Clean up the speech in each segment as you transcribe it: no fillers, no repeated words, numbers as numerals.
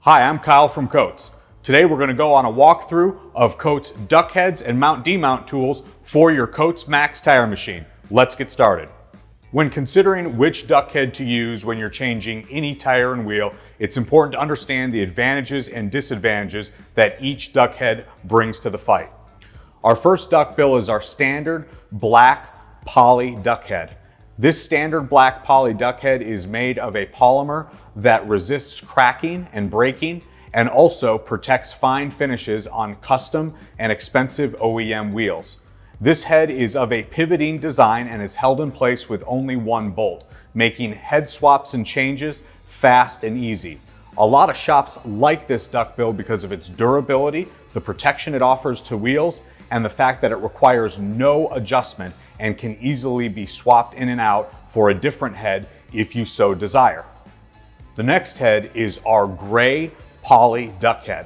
Hi, I'm Kyle from Coates. Today we're going to go on a walkthrough of Coates Duckheads and mount-demount tools for your Coates Max tire machine. Let's get started. When considering which duckhead to use when you're changing any tire and wheel, it's important to understand the advantages and disadvantages that each duckhead brings to the fight. Our first duck bill is our standard black Poly Duckhead. This standard black Poly Duckhead is made of a polymer that resists cracking and breaking and also protects fine finishes on custom and expensive OEM wheels. This head is of a pivoting design and is held in place with only one bolt, making head swaps and changes fast and easy. A lot of shops like this duck bill because of its durability, the protection it offers to wheels, and the fact that it requires no adjustment and can easily be swapped in and out for a different head if you so desire. The next head is our gray Poly Duckhead.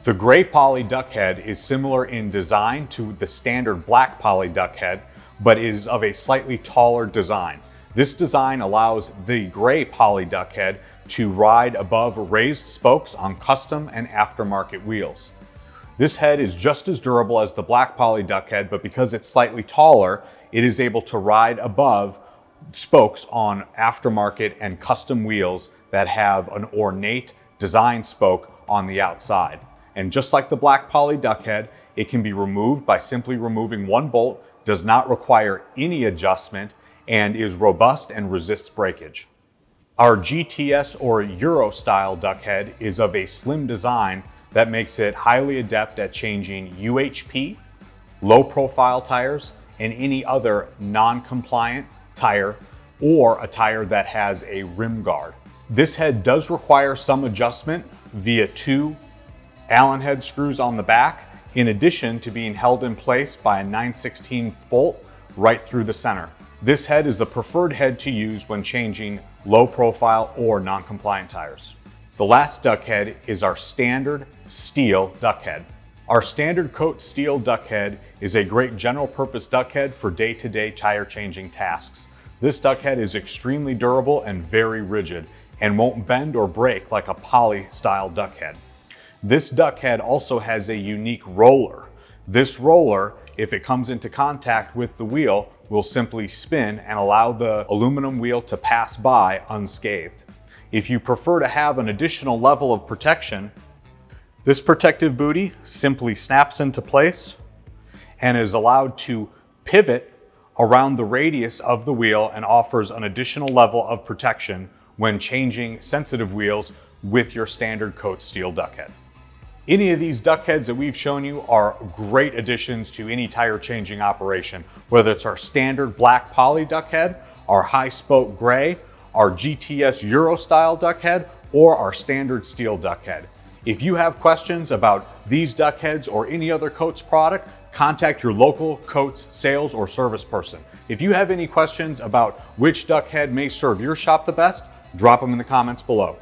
The gray Poly Duckhead is similar in design to the standard black Poly Duckhead, but is of a slightly taller design. This design allows the gray Poly Duckhead to ride above raised spokes on custom and aftermarket wheels. This head is just as durable as the black Poly Duckhead, but because it's slightly taller, it is able to ride above spokes on aftermarket and custom wheels that have an ornate design spoke on the outside. And just like the black Poly Duckhead, it can be removed by simply removing one bolt, does not require any adjustment, and is robust and resists breakage. Our GTS or Euro-Style Duckhead is of a slim design that makes it highly adept at changing UHP, low profile tires, and any other non-compliant tire or a tire that has a rim guard. This head does require some adjustment via two Allen head screws on the back, in addition to being held in place by a 9/16 bolt right through the center. This head is the preferred head to use when changing low profile or non-compliant tires. The last duckhead is our standard steel duckhead. Our standard Coates steel duckhead is a great general purpose duckhead for day-to-day tire changing tasks. This duckhead is extremely durable and very rigid and won't bend or break like a Poly style duckhead. This duckhead also has a unique roller. This roller, if it comes into contact with the wheel, will simply spin and allow the aluminum wheel to pass by unscathed. If you prefer to have an additional level of protection, this protective booty simply snaps into place and is allowed to pivot around the radius of the wheel and offers an additional level of protection when changing sensitive wheels with your standard Coates steel duckhead. Any of these duckheads that we've shown you are great additions to any tire changing operation, whether it's our standard black Poly Duckhead, our high spoke gray, our GTS Euro-Style Duckhead, or our standard steel duckhead. If you have questions about these duckheads or any other Coates product, contact your local Coates sales or service person. If you have any questions about which duckhead may serve your shop the best, drop them in the comments below.